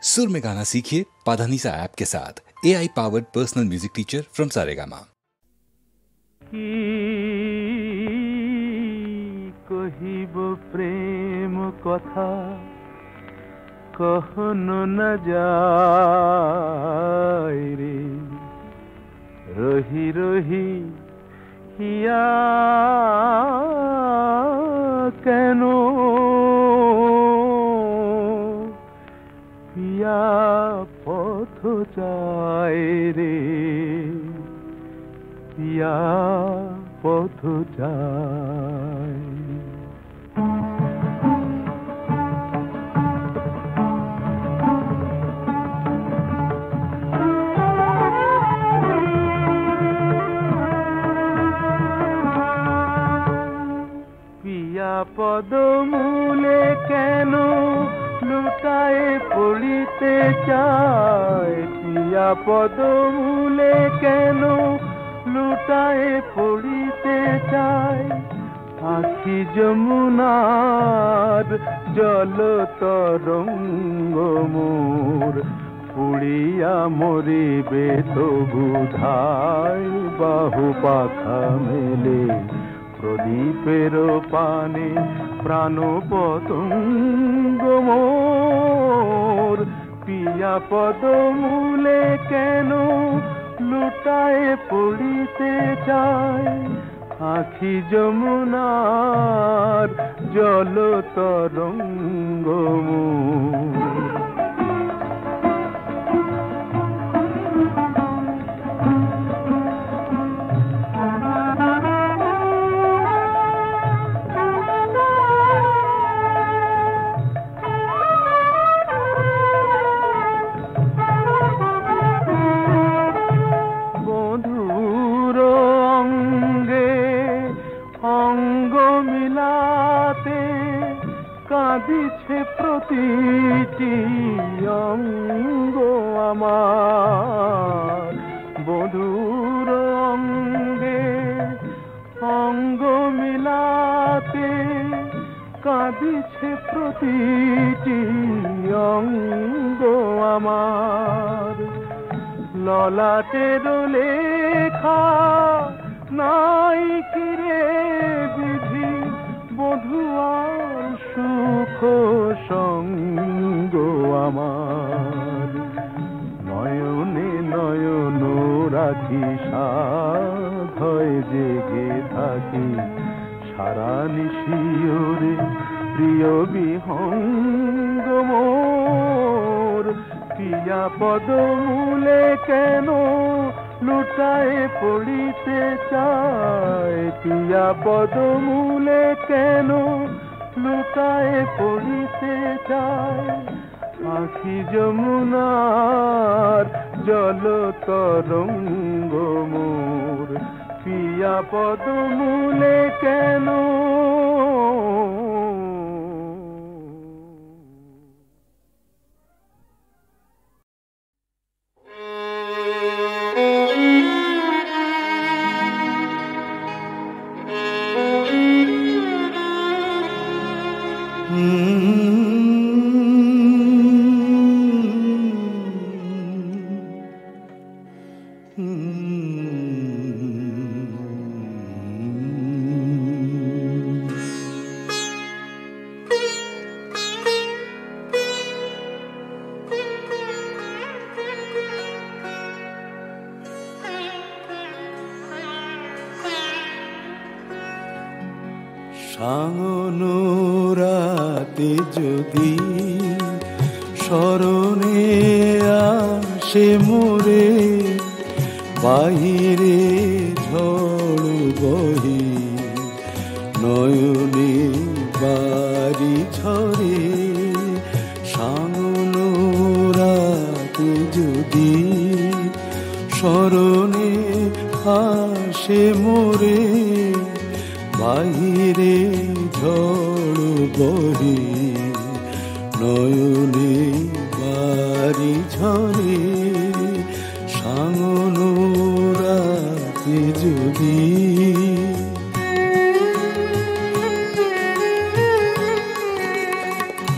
सुर में गाना सीखिए पाधानीसा ऐप के साथ। AI powered personal music teacher from Saregama. कहिब प्रेम कथा कहनो न जाय रे, रही रही हिया केनो पिया पथ जाय रे, पिया पथ जाय। पिया पदमूले केनो लुटाए पड़िते चाय, पिया पदमूले केनो लुटाए पड़िते चाय। आखि যমুনার জল তরঙ্গ মোর, পুড়িয়া মরিবে তবু ধায়। বাহু পাখা মেলে প্রদীপের পানে প্রাণ পতঙ্গ মোর। পিয়া পদমূলে কেন লুটায়ে পড়িতে চায়, আখি যমুনার জল তরঙ্গ মোর। কাঁদিছে প্রতিটি অঙ্গ আমার, বধুর অঙ্গে অঙ্গ মিলাতে কাঁদিছে প্রতিটি অঙ্গ আমার। ললাটের লেখা নাই কিরে বিধি, বধুয়ার সুখ সঙ্গ আমার। নয়নে নয়ন রাখি সাধয় জেগে থাকি, সারা নিশিওরে প্রিয় বিহঙ্গ মোর। পিয়া পদমূলে কেন লুটায়ে পড়িতে চায়, পিয়া পদমূলে কেন লুটায়ে পড়িতে চায়। আখি যমুনার জল তরঙ্গ মোর, পিয়া পদমূলে কেন। সাঙ্গনো রাতে যদি স্মরণে আসে মোরে, বাহিরে ঝড় বহে নয়নে বাড়ি ঝরে। সাঙ্গনো রাতে যদি স্মরণে আসে মোরে, বাহিরে ঝড় বহে নয়নে বাড়ি ঝরে। সাঙ্গনো রাতে যদি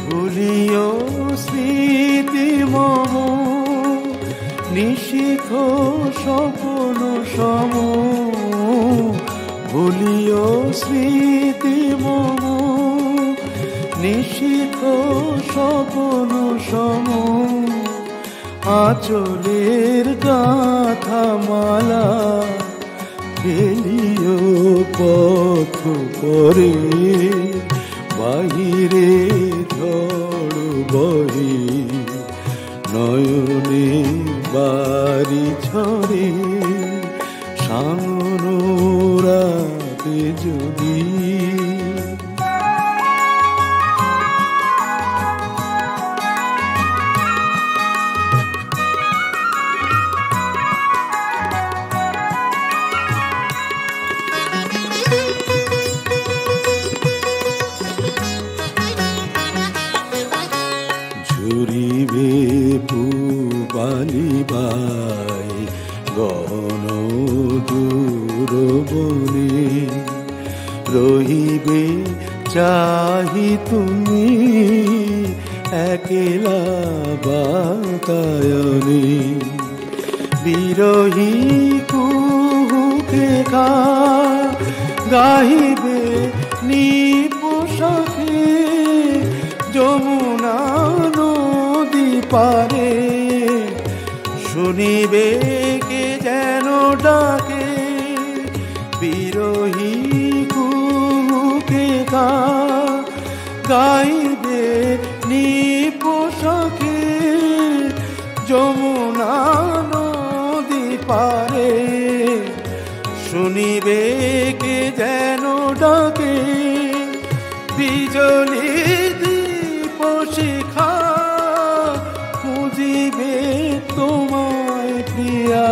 ভুলিও স্মৃতি নিশিখ স্বপ্ন সম ভুলিও স্মৃতি মম নিশিখ স্বপ্ন সম আঁচলের গাথা মালা ফেলিও পথ পরে বাহিরে ঝড় বহে নয়নে বাড়ি ঝরে শাওন রাতে যদি ঝুরিবে পুবালিবাই গণ দূর বনে রহিবে চাহি তুমি একলা বাতায়নে বিরহী কুহুকে গাহিবে নিপোষাকে যমুনা নদী পারে শুনিবে কে যেন ডাকে বিরহী কুহুকে গাইবে নিপোষাকে যমুনা নদী পারে শুনিবে কে যেন ডাকে বিজলি দীপ শিখা খুঁজিবে তোমায় প্রিয়া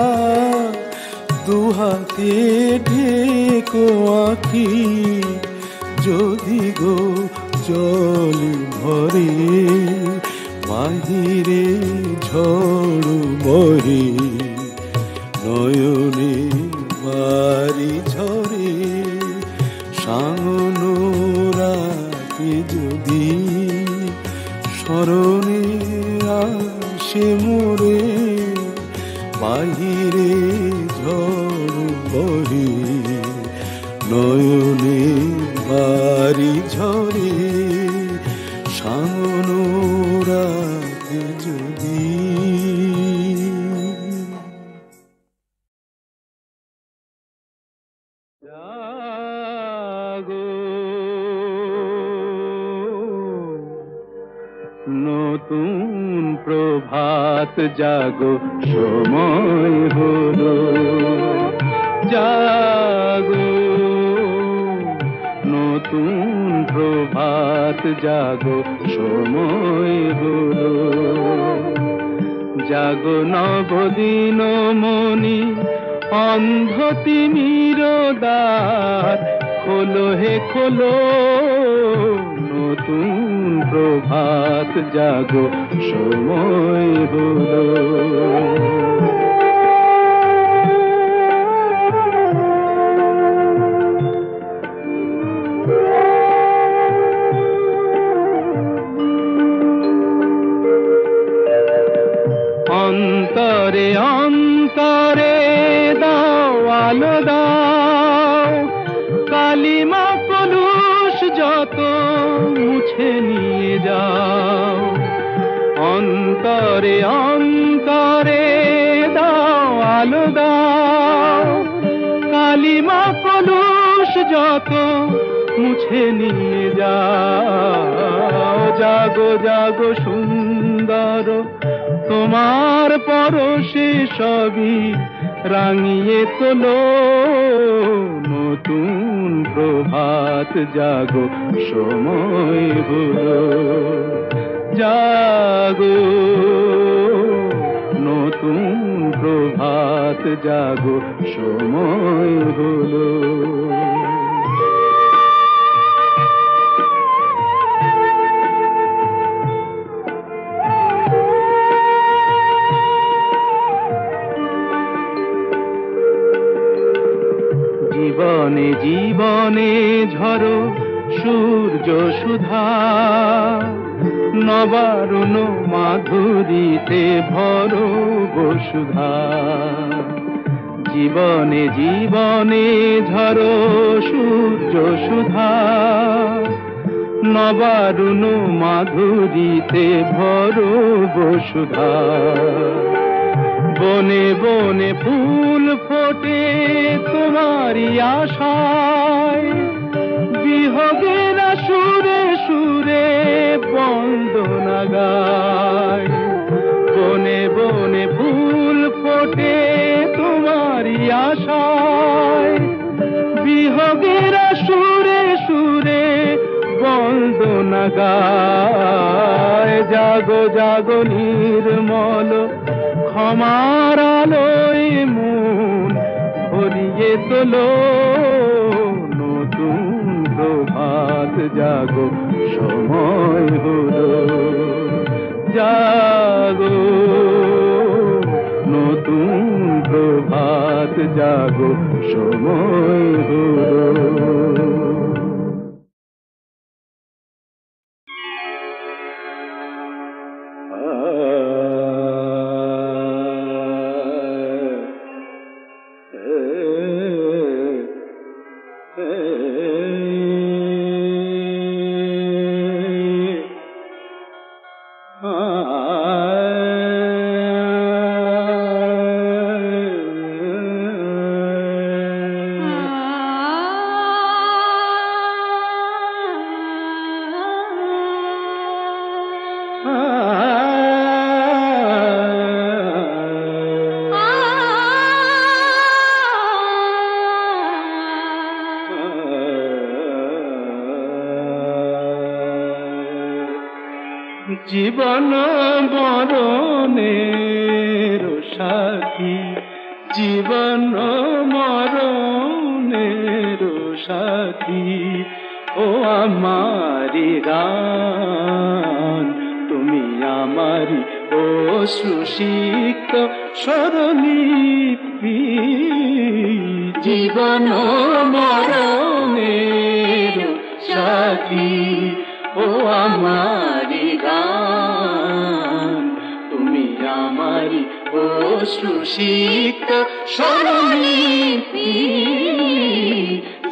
দুহাতে ঢেকো আঁখি যদি গো জল ভরে বাহিরে ঝড় বহে নয়নে বাড়ি ঝরে শাওন রাতে যদি স্মরণে আসে মোরে বাহিরে ঝড় বহে নয়নে বাড়ি ঝরে শাওন রাতে যদি নতুন প্রভাত জাগো সময় হলো জাগো নতুন প্রভাত জাগো সময় হলো জাগো নবদিন মনি অন্ধ তিমির দ্বার খোলো হে খোলো নতুন প্রভাত জাগো সময় হলো অন্তরে অন্তরে দাও আলো দাও কালিমা কলুষ যত মুছে নিয়ে যাও অন্তরে অন্তরে দাও আলো দাও কালিমা কলুষ যত মুছে নিয়ে যাও জাগো জাগো সুন্দর তোমার পরশে সবই রাঙিয়ে তোলো নতুন প্রভাত জাগো সময় হলো জাগো নতুন প্রভাত জাগো সময় হলো জীবনে জীবনে ঝরো সূর্য সুধা নবারুণ মাধুরীতে ভরো বসুধা। জীবনে জীবনে ঝরো সূর্য সুধা, নবারুণ মাধুরীতে ভরো বসুধা। বনে বনে ফুল ফোটে তোমারই আশায়, বিহগের সুরে সুরে বন্দনা গায়। বনে বনে ফুল ফোটে তোমারই আশায়, বিহগের সুরে সুরে বন্দনা গায়। জাগো জাগো নির্মল ক্ষমার আলোয় মন ভরিয়ে তোলো, নতুন প্রভাত জাগো সময় হলো। জাগো নতুন প্রভাত জাগো সময় হলো। জীবন মরণের সাথী, জীবন মরণের সাথী, ও আমারি গান তুমি আমারি অশ্রুসিক্ত স্বরলিপি। জীবন মরণের সাথী, ও আমারি গান তুমি আমারি অশ্রুসিক্ত স্বরলিপি।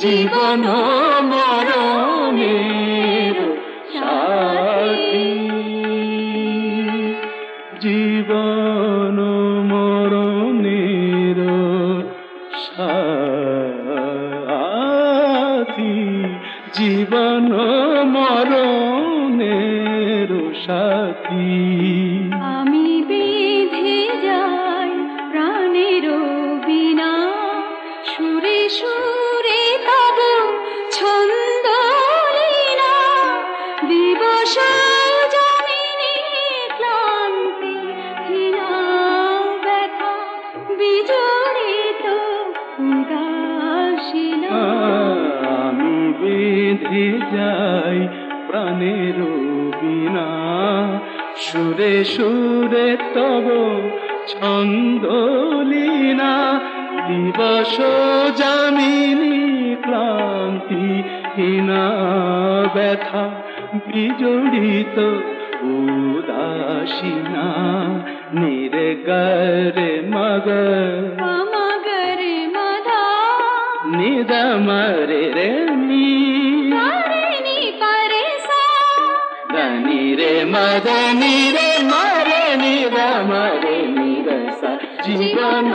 জীবন মরণের সাথী, জীবন মরণের সাথী, জীবন মরণের সাথী। আমি বেঁধে যাই প্রাণের বিনা, সুরে সুরে তব ছন্দ লীলা। দিবস জমিনে ক্লান্তি হীনা ব্যথা বিজড়িত উদাসীনা। আমি বেঁধে যাই প্রাণের বিনা, সুরে সুরে তব ছন্দ লীনা। দিবস যামিনী ক্লান্তি হীনা ব্যথা বিজড়িত উদাসীনা। নিরে গরে মগ মগরে মধা, নিদমরে রে নি, নি পরে সা, దని রে মদনি রে মরে নিদমরে নিরসা। জীবন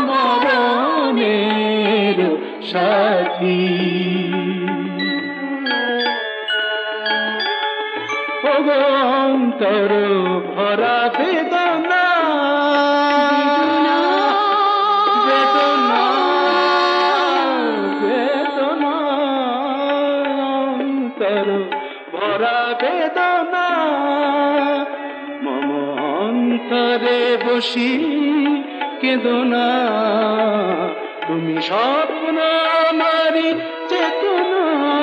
মরণের সাথী, অন্তর ভরা বেদনা, বেদনা বেদনা, অন্তর ভরা বেদনা। মম অন্তরে বসি কেদনা, তুমি স্বপ্ন আমারি চেতনা।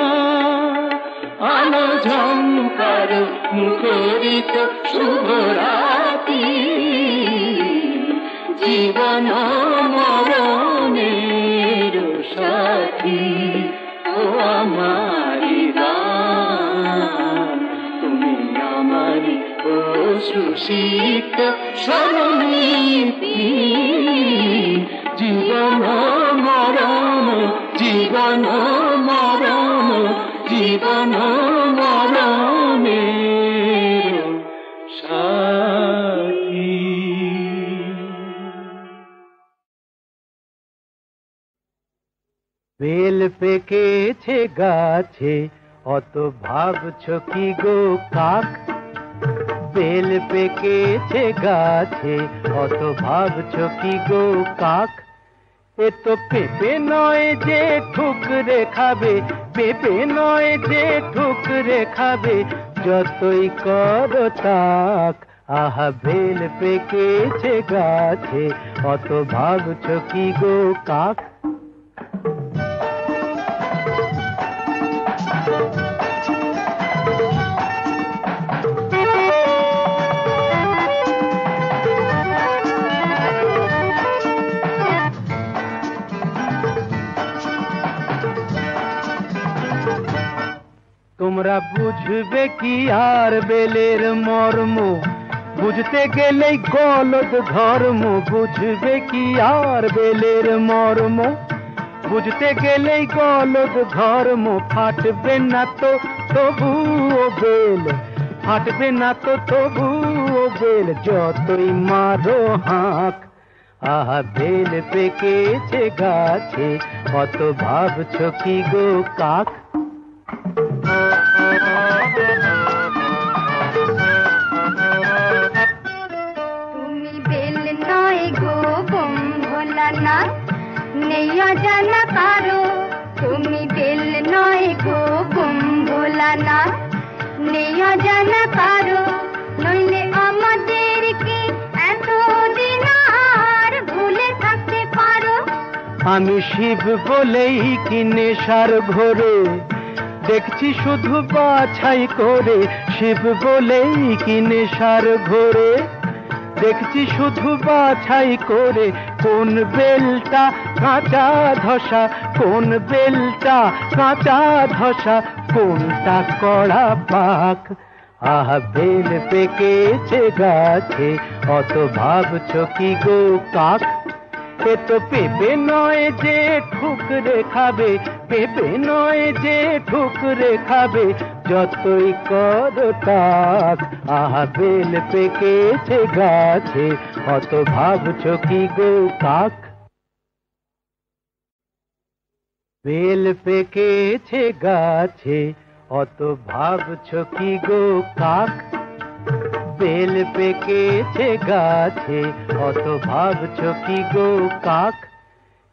আলো ঝঙ্কার মুখরিত শুভরাতি, জীবন মরণের সাথী, ও আমারি গান তুমি আমারি শীত স্মরণীতি জীবন মরণ জীবন মরণ জীবন মরণের সাথী। বেল পেকেছে গাছে অত ভাবছো কি গো কাক, বেল পেকেছে গাছে অত ভাবছো কি গো কাক, এ তো পেঁপে নয় যে ঠুকরে খাবে, পেঁপে নয় যে ঠুকরে খাবে, যতই করো তাক। আহা বেল পেকেছে গাছে অত ভাবছো কি গো কাক। তোমরা বুঝবে কি আর বেলের মর্ম, বুঝতে গেলেই গলদ ধর্ম, বুঝবে কি আর বেলের মর্ম, বুঝতে গেলেই গলদ ধর্ম। ফাটবে না তো তবুও বেল, ফাটবে না তো তবুও বেল, যতই মারো হাঁক। আহা বেল পেকেছে গাছে অত ভাবছো কি গো কাক। তুমি বেল নয় গো বোম ভোলানাথ, নেই অজানা কারো। তুমি বেল নয় গো বোম ভোলানাথ, নেই অজানা কারো। নইলে আমাদেরকে এতদিন আর ভুলে থাকতে পারো। আমি শিব বলেই কি নেশার ঘোরে দেখছি শুধু বাছাই করে, শিব বলেই কি নেশার ঘোরে দেখছি শুধু বাছাই করে। কোন বেলটা কাঁচা ধসা, কোন বেলটা কাঁচা ধসা, কোনটা কড়া পাক। আহা বেল পেকেছে গাছে অত ভাবছো কি গো কাক। এ তো পেঁপে নয় যে ঠুকরে খাবে, পেঁপে নয় যে ঠুকরে খাবে, যতই করো তাক। আহা বেল পেকেছে গাছে অত ভাবছো কি গো কাক। বেল পেকেছে গাছে অত ভাবছো কি গো কাক, বেল পেকেছে গাছে অত ভাবছো কি গো কাক।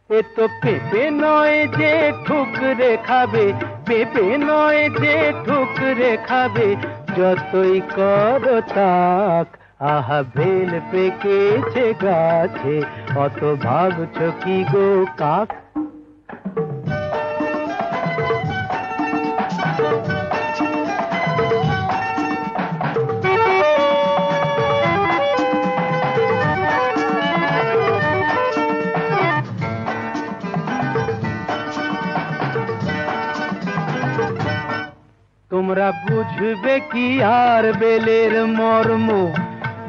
এ তো পেঁপে নয় যে ঠুকরে খাবে, পেঁপে নয় যে ঠুকরে খাবে, যতই করো তাক। আহা বেল পেকেছে গাছে অত ভাবছো কি গো কাক। তোমরা বুঝবে কি আর বেলের মর্ম,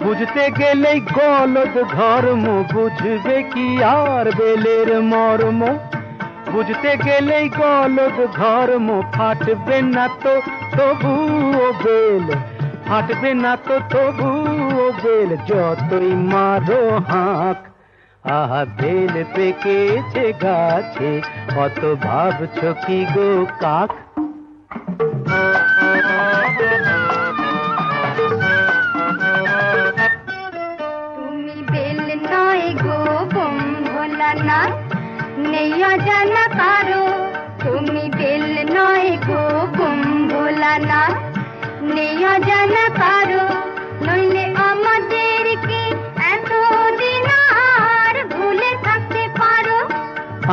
বুঝতে গেলেই গলদ ধর্ম, বুঝবে কি আর বেলের মর্ম, বুঝতে গেলেই গলদ ধর্ম। ফাটবে না তো তবুও বেল, ফাটবে না তো তবুও বেল, যতই মারো হাঁক। আহা বেল পেকেছে গাছে অত ভাবছো কি গো কাক। তুমি বেল নয় গো বোম ভোলানাথ, নেই অজানা কারো। তুমি বেল নয় গো বোম ভোলানাথ, নেই অজানা কারো। নইলে আমাদেরকে এতদিন আর ভুলে থাকতে পারো।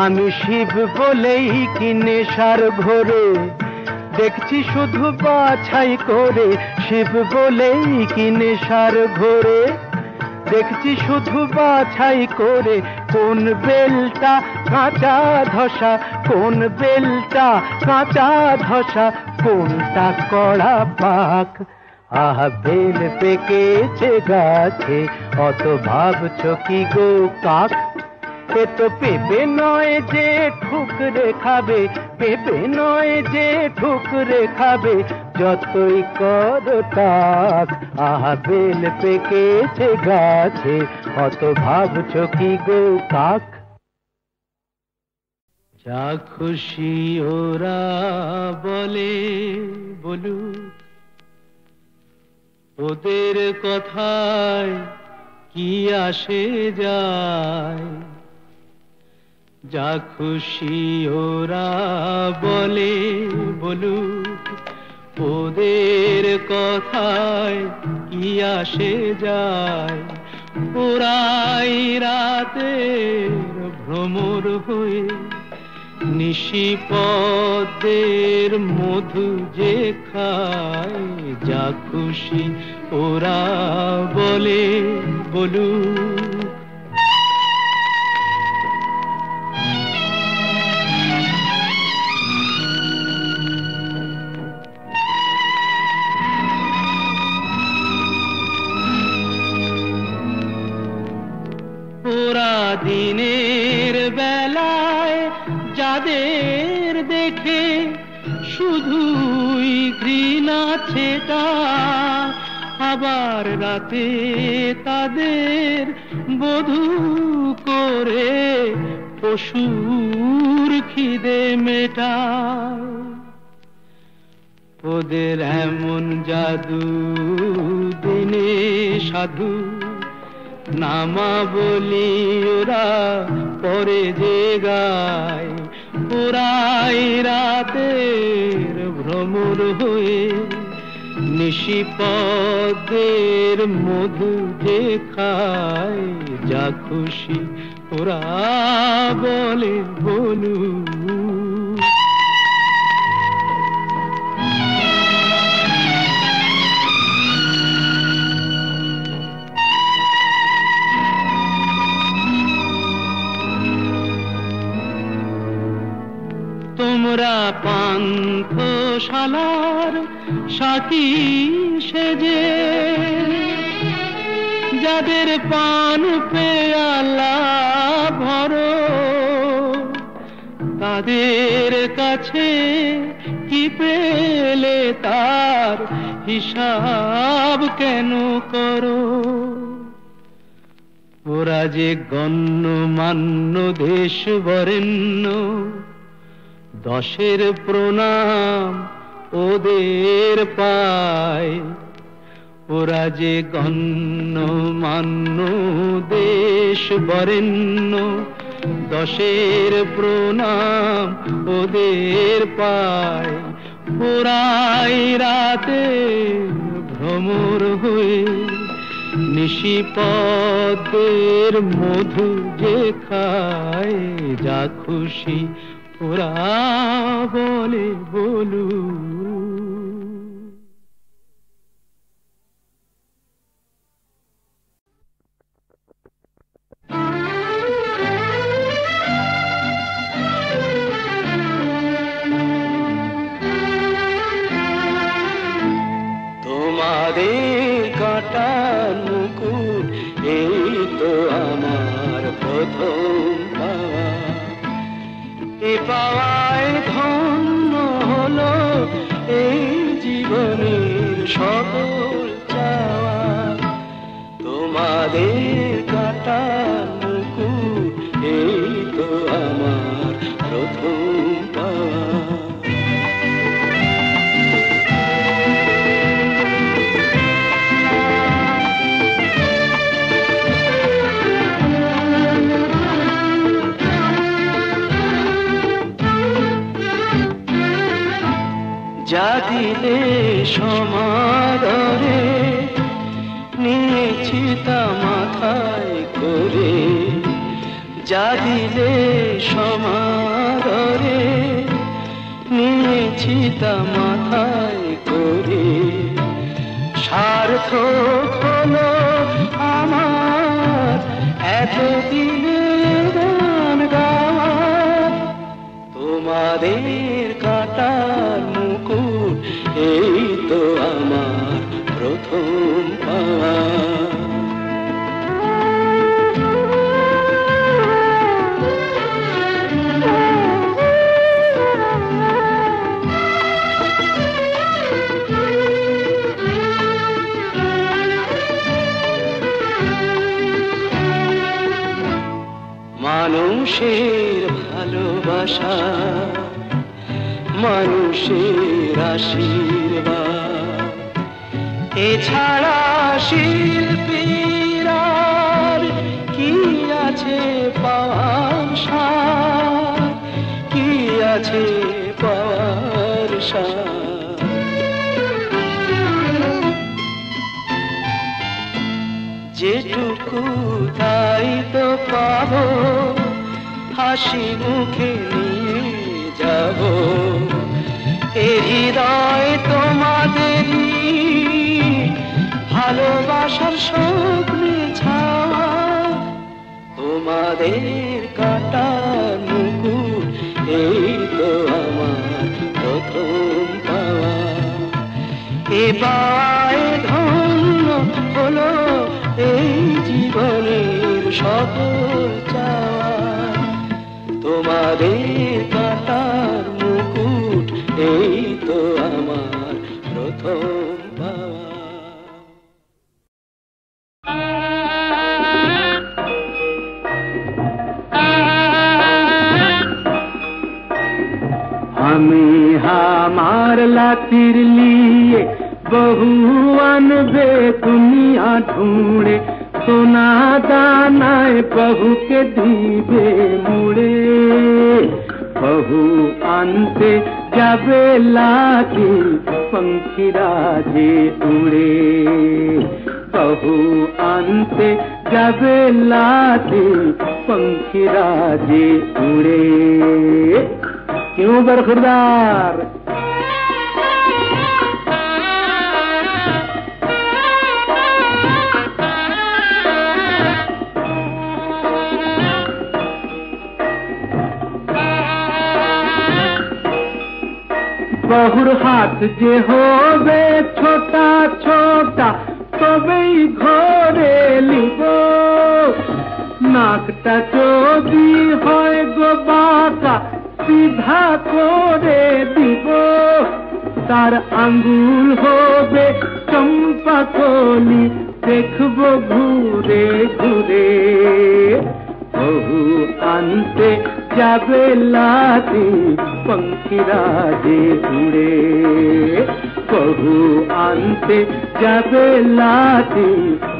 আমি শিব বলেই কি নেশার ঘোরে দেখছি শুধু বাছাই করে, শিব বলেই কি নেশার ঘোরে দেখছি শুধু বাছাই করে। কোন বেলটা কাঁচা ধসা, কোন বেলটা কাঁচা ধসা, কোনটা কড়া পাক। আহা বেল পেকেছে গাছে, অত ভাবছো কি গো কাক? এ তো পেঁপে নয় যে ঠুকরে খাবে, পেঁপে নয় যে ঠুকরে খাবে, যতই করো তাক। আহা বেল পেকেছে গাছে, অত ভাবছো কি গো কাক? যা খুশি ওরা বলে বলুক, ওদের কথায় কি আসে যায়? যা খুশি ওরা বলে বলুক, ওদের কথায় কি আসে যায়? ওরাই রাতের ভ্রমর হয়ে নিশিপদের মধু যে খায়। যা খুশি ওরা বলে বলুক। ওরা দিনের বেলায় যাদের দেখে শুধুই ঘৃণা ছেটা, আবার রাতে তাদের বধূ করে পশুর খিদে মেটায়। ওদের এমন জাদু দিনে সাধু নামা বলি ওরা পরে যে গায়। ওরাই রাতের ভ্রমর হয়ে নিশিপদের মধু যে খায়। যা খুশি ওরা বলে বলুক। তোমরা পান্থশালার সাথী সেজে যাদের পান পেয়ালা ভরো, তাদের কাছে কি পেলে তার হিসাব কেন করো? ওরা যে গণ্যমান্য দেশ বরেণ্য, দশের প্রণাম ওদের পায়। ওরা যে গণ্যমান্য দেশ বরেণ্য, দশের প্রণাম ওদের পায়। ওরাই রাতে ভ্রমর হয়ে নিশিপদের মধু যে খায়। যা খুশি ওরা বলে বলুক। তোমাদের কাটার মুকুট এই তো আমার প্রথম পাওয়া। এ পাওয়ায় ধন্য হলো এই জীবনের সকল চাওয়া। তোমাদের কাটার মুকুট এই তো আমার প্রথম পাওয়া। যা দিলে সমাদরে নিয়েছি তা মাথায় করে। যা দিলে সমাদরে নিয়েছি তা মাথায় করে। সার্থক হলো আমার এতদিনের গান গাওয়া। তোমাদের কাটার মুকুট এই তো আমার মানুষের ভালোবাসা, মানুষের আশীর্বাদ, এছাড়া শিল্পীর আর কি আছে পাওয়ার সার, কি আছে পাওয়ার সার। যেটুকু তাই তো পাবো, হাসি মুখে নিয়ে যাব, এ হৃদয় তোমাদেরই ভালোবাসার স্বপ্নে ছাওয়া। তোমাদের কাটার মুকুট এই তো আমার প্রথম পাওয়া। এবার ধন্য হলো এই জীবনের সকল চাওয়া। তোমাদের কাটার মুকুট এই তো আমার প্রথম পাওয়া। আমি हमार लातिर लिए बहुआन बे दुनिया ढूंढे, सोना दानाए बहू के दीबे मुड़े। बहु आनते जाबे लागी पंखीरा जे उड़े, बहु आनते जाबे लागी पंखीरा जे उड़े। क्यों बरखुरदार? बहुर हाथ जे होबे छोटा छोटा तबेई घरे लिब, नाकटा যদি হয় গো বাঁকা সিধা করে দিব, তার আঙ্গুল হবে চম্পা কলি দেখবো ঘুরে ঘুরে। বহু আনতে যাবে লাতি पंखीरा जे उड़े, बहु आनते जाबे लाती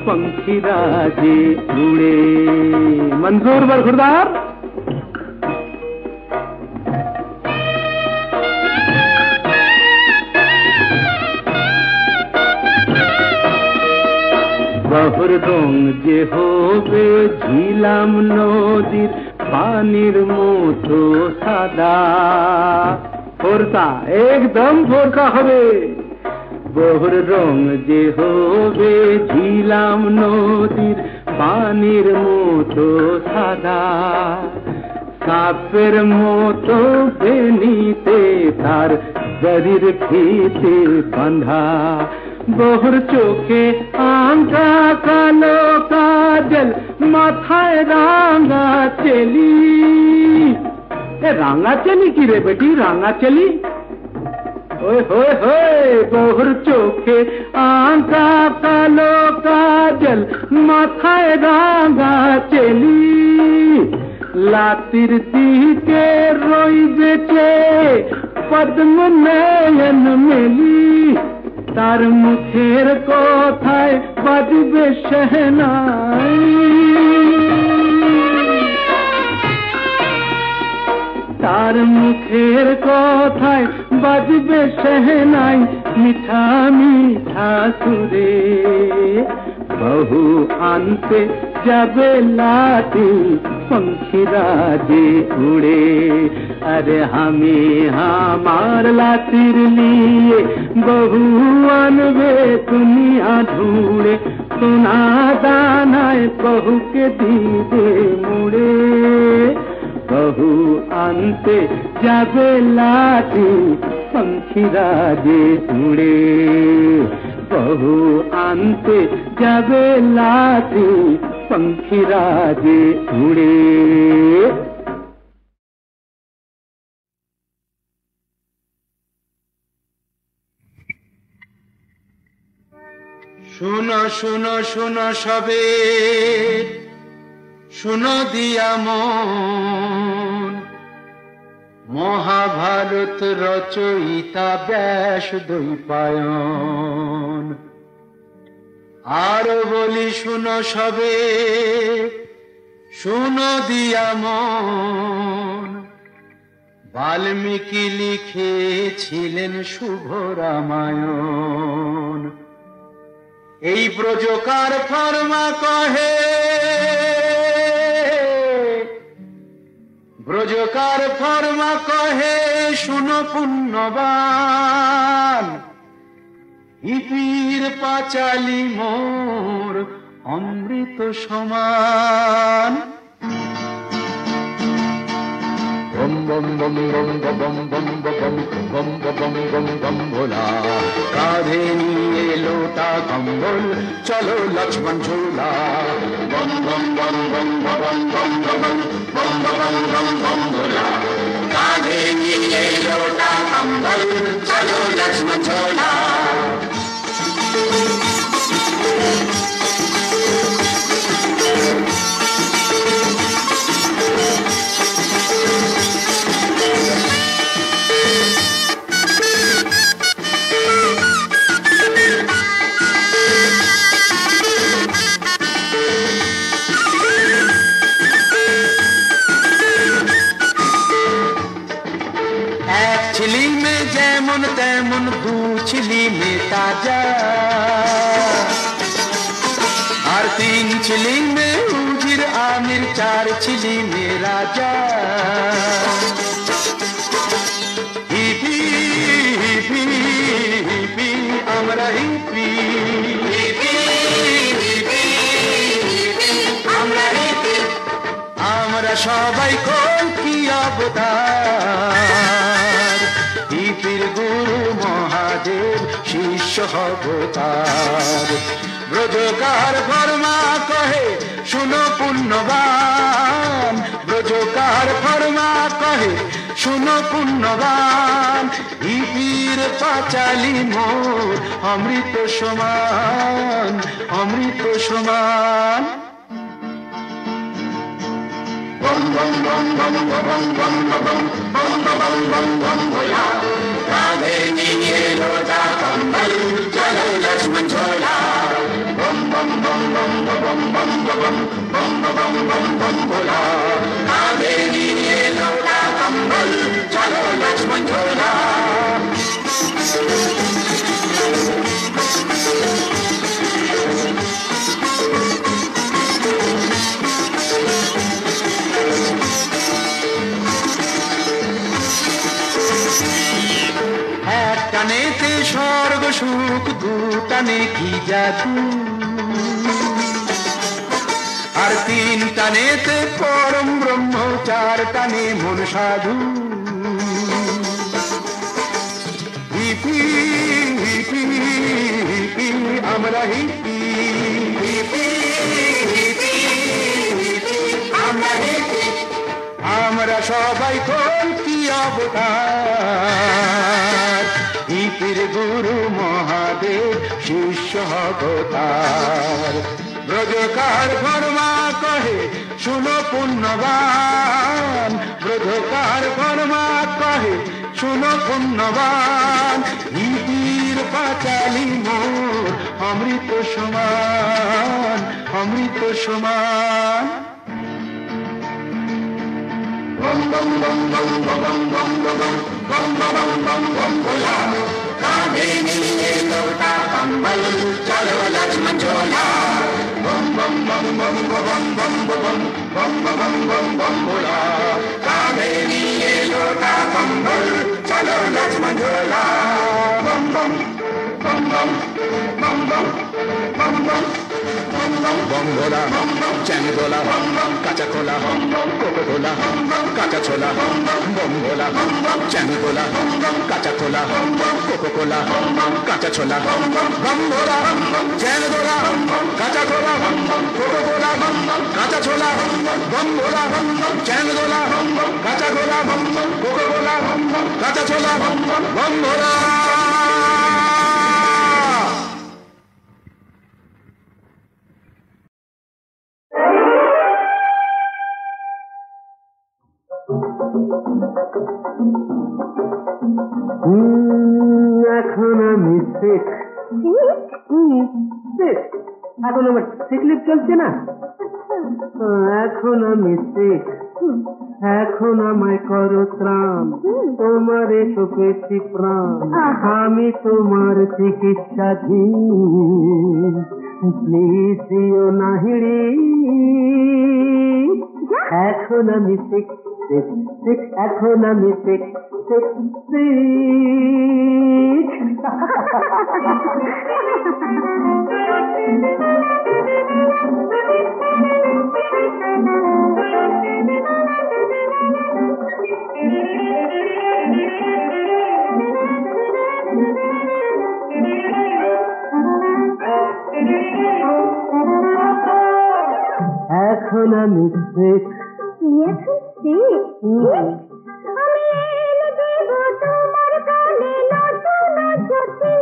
पंखीरा जे उड़े। मंजूर बरखुरदार? बहुर रंग जे होबे झिलाम नदीर पानिर मतो सादा, फोरसा एकदम फोरसा হবে। बहुर रंग जे होबे झिलाम नदीर पानिर मतो सादा, सापेर मतो बेनिते तार शरीर फीते बांधा। बहुर चोखे आंगा कालो काजल माथाয় রাঙা চেলি। এ রাঙা চেলি কি রে বেটি, রাঙা চেলি? ওই হোয় হোয়, বহুর চোখে আঁকা কালো কাজল মাথায় রাঙা চেলি। লাতির দিকে রইবেছে পদ্ম নয়ন মেলি, তার মুখের কথায় বাজবে শহনাই। তার মুখের কথায় বাজবে শহনাই মিঠা মিঠা সুরে। বহু আনতে যাবে লাতি पंखीरा जे उड़े। अरे हमें हमार लातिर लिए बहु अनबे दुनिया ढूंढे, सोना दानाए बहु के दीबे मुड़े। बहु आनते जाबे लाती पंखीरा जे उड़े, बहु आनते जाबे लाती पंखीरा जे उड़े। শোনো শোনো শোনো সবে, শুনো দিয়া মন মহাভারত রচয়িতা ব্যাস দ্বৈপায়ন। আরো বলি শুনো সবে, শুনো দিয়া মন বাল্মীকি লিখেছিলেন শুভ রামায়ণ। এই ব্রজকার ফরমা কহে, ব্রজকার ফরমা কহে শুনো পুণ্যবান, ইপির পাঁচালি মোর অমৃত সমান। বম বম বম বম বম বম বম বম বম বম বম ভোলা, কাঁধে নিয়ে লোটা কম্বল চলো লক্ষ্মণ ঝোলা। বম বম বম বম বম বম বম বম বম বম বম ভোলা, কাঁধে নিয়ে লোটা কম্বল চলো লক্ষ্মণ ঝোলা। ছিলি মে যেমন তেমন দু ছিলি মে তাজা, আর তিন ছিলি মে উজির আমির, চার ছিলি মে রাজা। হিপি হিপি হিপি আমরা হিপি, হিপি হিপি আমরা হিপি, আমরা সবাই কল্কি অবতার। হিপির গুরু মহাদেব শিষ্য অবতার। ব্রজকার ফরমা কহে শুনো পুণ্যবান, ব্রজকার ফরমা কহে শুনো পুণ্যবান। হিপির পাঁচালি মোর অমৃত সমান, অমৃত সমান। বম বম বম বম বম বম বম বম বম বম বম ভোলা, কাঁধে নিয়ে লোটা কম্বল চলো লক্ষ্মণ ঝোলা। বম বম বম বম বম বম বম বম বম বম বম ভোলা, কাঁধে নিয়ে লোটা কম্বল চলো লক্ষ্মণ ঝোলা। এক টানেতে স্বর্গ সুখ, দু টানে কি জাদু, আর তিন টানেতে পরম ব্রহ্ম, চার টানে মন সাধু। হিপি হিপি হিপি আমরা হিপি, হিপি হিপি হিপি আমরা হিপি, আমরা সবাই কল্কি অবতার। হিপির গুরু মহাদেব শিষ্য অবতার। ব্রজকার ফরমা কহে শুনো পুণ্যবান, ব্রজকার ফরমা কহে শুনো পুণ্যবান। হিপির পাঁচালি মোর অমৃত সমান, অমৃত সমান। বম বম বম বম বম বম বম বম বম বম বম ভোলা, কাঁধে নিয়ে লোটা কম্বল চলো লক্ষ্মণ ঝোলা। বম বম বম বম বম বম বম বম বম বম বম ভোলা, কাঁধে নিয়ে লোটা কম্বল চলো লক্ষ্মণ ঝোলা। বম বম বম বম বম বম বম বম বম ভোলা, চ্যাং দোলা, কাঁচা খোলা, কোকো কোলা, কাঁচা ছোলা। বম ভোলা, চ্যাং দোলা, কাঁচা খোলা, কোকো কোলা, কাঁচা ছোলা। বম ভোলা, চ্যাং দোলা, কাঁচা খোলা, কোকো কোলা, কাঁচা ছোলা। বম ভোলা, চ্যাং দোলা, কাঁচা খোলা, কোকো কোলা, কাঁচা ছোলা। বম ভোলা। এখন আমি শেখ। এখন আমার সিক লিভ চলছে না। এখন আমি শেখ, এখন আমায় করো ত্রাণ, তোমারে তো পেয়েছি প্রাণ, আমি তোমার চিকিৎসাধীন, প্লিজ দিও না হিড়ি। এখন আমি শেখ, এখন আমি শেখ, শেখ এখন আমি শেখ। আমি এনে দেব তোমার কানে নতুন জ্যোতি,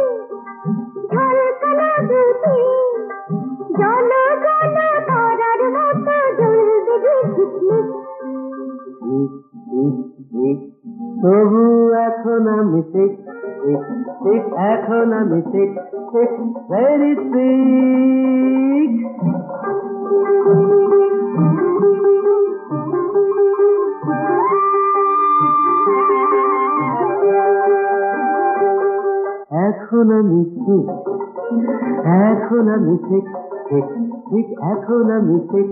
ঝলকানো দুটি জন জন তারার মতো জ্বলবে ঝিকমিক। তবু এখন আমি শেখ, এখন আমি শেখ, ভেরি সিক। এখন আমি শেখ, এখন আমি শেখ, এখন আমি শেখ।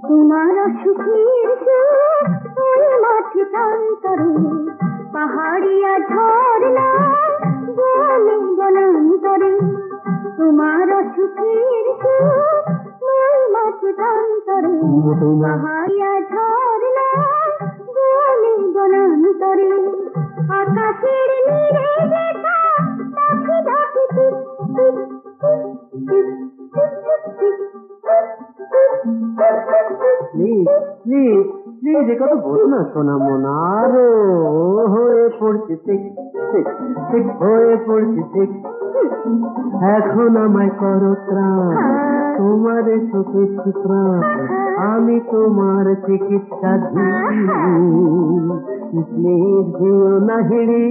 তোমার সুখের ওই মাঠে প্রান্তরে পাহাড়িয়া ঝর্ণা বনে বনান্তরে, তোমার সুখের ওই মাঠে প্রান্তরে পাহাড়িয়া ঝর্ণা বনে বনান্তরে, আকাশের নীরে দেখা পাখি ডাকে টিক টিক টিক টিক টিক। প্লিজ প্লিজ প্লিজ এ কথা বলো না সোনা মনা। আরো হয়ে পড়ছি ঠিক ঠিক ঠিক হয়ে পড়ছি ঠিক। এখন আমায় করো ত্রাণ, তোমারে সুখেছি প্রাণ, আমি তোমার চিকিৎসাধীন, প্লিজ দিও না হিড়ি।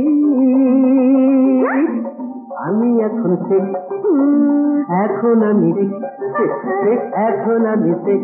আমি এখন ঠিক, এখন আমি ঠিক, এখন আমি ঠিক।